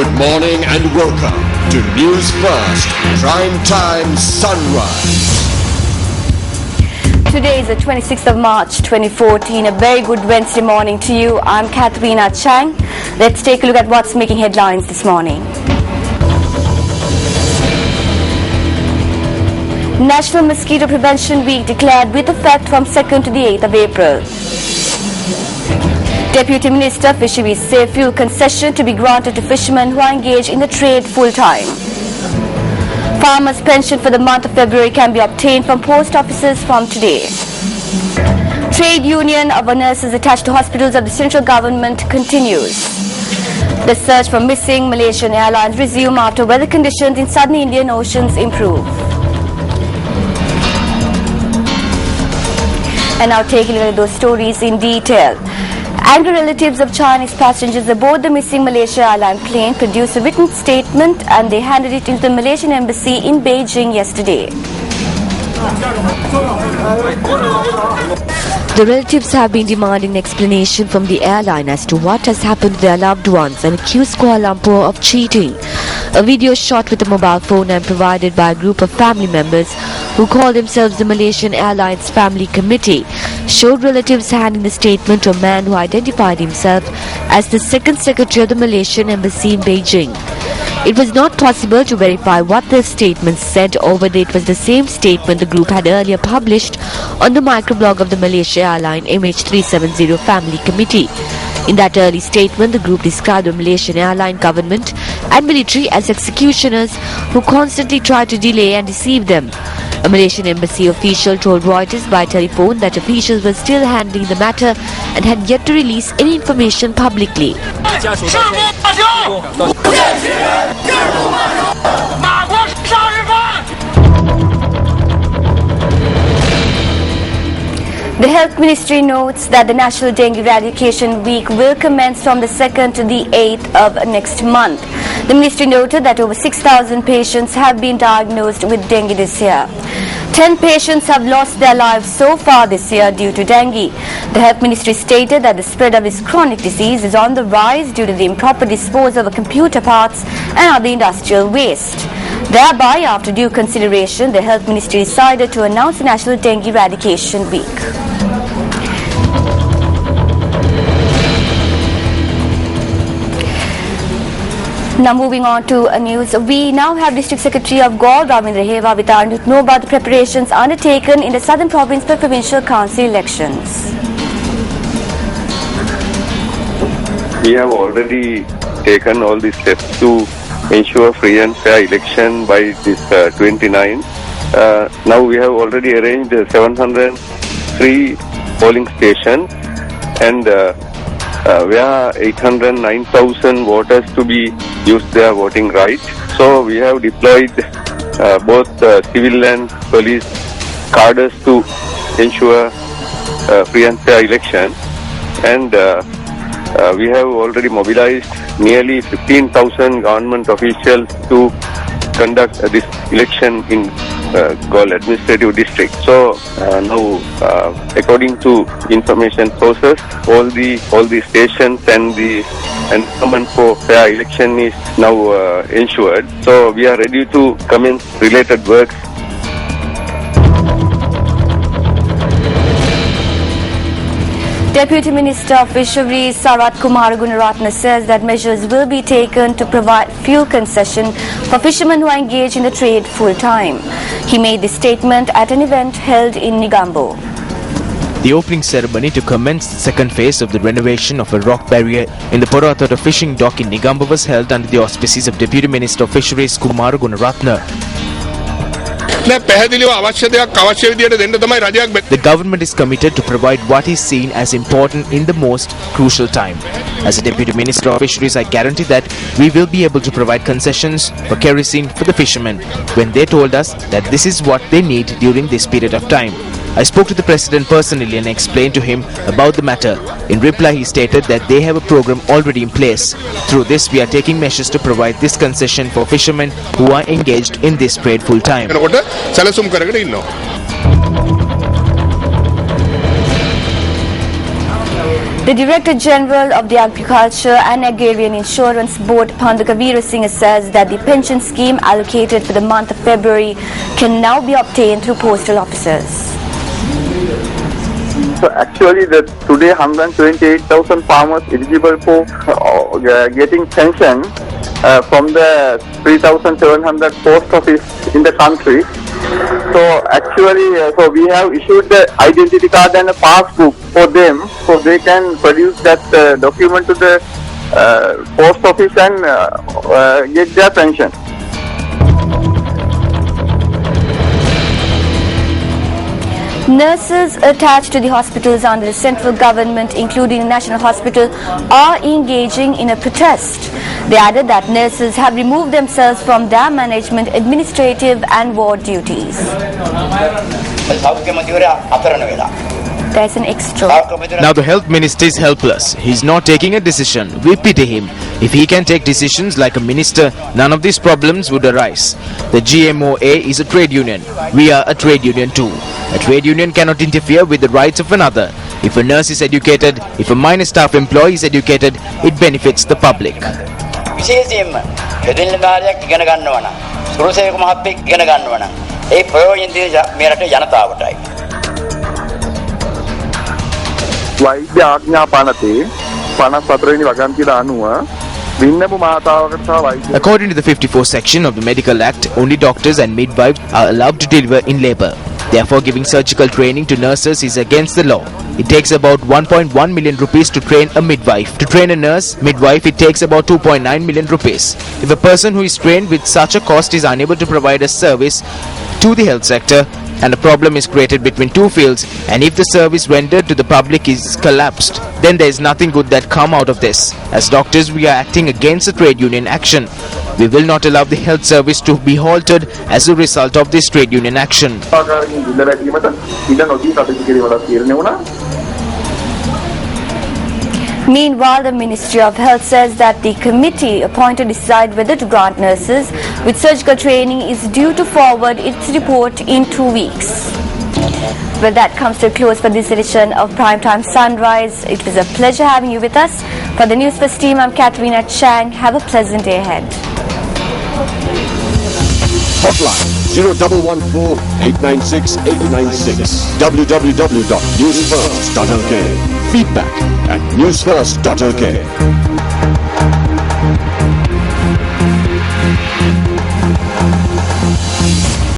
Good morning and welcome to Newsfirst Prime Time Sunrise. Today is the 26th of March 2014. A very good Wednesday morning to you. I'm Katharina Chang. Let's take a look at what's making headlines this morning. National Mosquito Prevention Week declared with effect from 2nd to the 8th of April. Deputy Minister Fisheries say fuel concession to be granted to fishermen who are engaged in the trade full-time. Farmers' pension for the month of February can be obtained from post offices from today. Trade union of nurses attached to hospitals of the central government continues. The search for missing Malaysian airlines resume after weather conditions in southern Indian Oceans improve. And now taking a look at those stories in detail. Angry relatives of Chinese passengers aboard the missing Malaysia Airlines plane produced a written statement and they handed it into the Malaysian embassy in Beijing yesterday. The relatives have been demanding an explanation from the airline as to what has happened to their loved ones and accused Kuala Lumpur of cheating. A video shot with a mobile phone and provided by a group of family members who call themselves the Malaysian Airlines Family Committee showed relatives handing the statement to a man who identified himself as the second secretary of the Malaysian embassy in Beijing. It was not possible to verify what the statement said or whether it was the same statement the group had earlier published on the microblog of the Malaysia Airlines MH370 Family Committee. In that early statement, the group described the Malaysian airline government and military as executioners who constantly tried to delay and deceive them. A Malaysian embassy official told Reuters by telephone that officials were still handling the matter and had yet to release any information publicly. The Health Ministry notes that the National Dengue Eradication Week will commence from the 2nd to the 8th of next month. The Ministry noted that over 6,000 patients have been diagnosed with dengue this year. 10 patients have lost their lives so far this year due to dengue. The Health Ministry stated that the spread of this chronic disease is on the rise due to the improper disposal of computer parts and other industrial waste. Thereby, after due consideration, the Health Ministry decided to announce the National Dengue Eradication Week. Now moving on to news, we now have District Secretary of Gaur, Ravindra Heva, with us to know about the preparations undertaken in the Southern Province for Provincial Council elections. We have already taken all the steps to ensure free and fair election by this 29. Now we have already arranged 703 polling stations and where 809,000 voters to be use their voting right. So we have deployed both civil and police cadres to ensure free and fair election, and we have already mobilized nearly 15,000 government officials to conduct this election in Gaur administrative district. So now, according to information sources, all the stations and the environment for fair election is now ensured. So we are ready to commence related works. Deputy Minister of Fisheries Sarat Kumar Gunaratne says that measures will be taken to provide fuel concession for fishermen who are engaged in the trade full-time. He made this statement at an event held in Negombo. The opening ceremony to commence the second phase of the renovation of a rock barrier in the Porathota fishing dock in Negombo was held under the auspices of Deputy Minister of Fisheries Kumar Gunaratne. The government is committed to provide what is seen as important in the most crucial time. As a Deputy Minister of Fisheries, I guarantee that we will be able to provide concessions for kerosene for the fishermen when they told us that this is what they need during this period of time. I spoke to the President personally and explained to him about the matter. In reply, he stated that they have a program already in place. Through this, we are taking measures to provide this concession for fishermen who are engaged in this trade full time. The Director General of the Agriculture and Agrarian Insurance Board, Pandaka Veerasinghe, says that the pension scheme allocated for the month of February can now be obtained through postal offices. So actually, today 128,000 farmers eligible for getting pension from the 3,700 post office in the country. So actually, so we have issued the identity card and a passbook for them, so they can produce that document to the post office and get their pension. Nurses attached to the hospitals under the central government, including the National Hospital, are engaging in a protest. They added that nurses have removed themselves from their management, administrative and ward duties. There's an extra. Now the health minister is helpless. He's not taking a decision. We pity him. If he can take decisions like a minister, none of these problems would arise. The GMOA is a trade union. We are a trade union too. A trade union cannot interfere with the rights of another. If a nurse is educated, if a minor staff employee is educated, it benefits the public. According to the 54th section of the Medical Act, only doctors and midwives are allowed to deliver in labour. Therefore, giving surgical training to nurses is against the law. It takes about 1.1 million rupees to train a midwife. To train a nurse, midwife, it takes about 2.9 million rupees. If a person who is trained with such a cost is unable to provide a service to the health sector, and a problem is created between two fields, and if the service rendered to the public is collapsed, then there is nothing good that come out of this. As doctors, we are acting against the trade union action. We will not allow the health service to be halted as a result of this trade union action. Meanwhile, the Ministry of Health says that the committee appointed to decide whether to grant nurses with surgical training is due to forward its report in 2 weeks. Well, that comes to a close for this edition of Primetime Sunrise. It was a pleasure having you with us. For the Newsfirst team, I'm Katarina Chang. Have a pleasant day ahead. Hotline 0114 896 896. www.newsfirst.lk. Feedback at newsfirst.lk.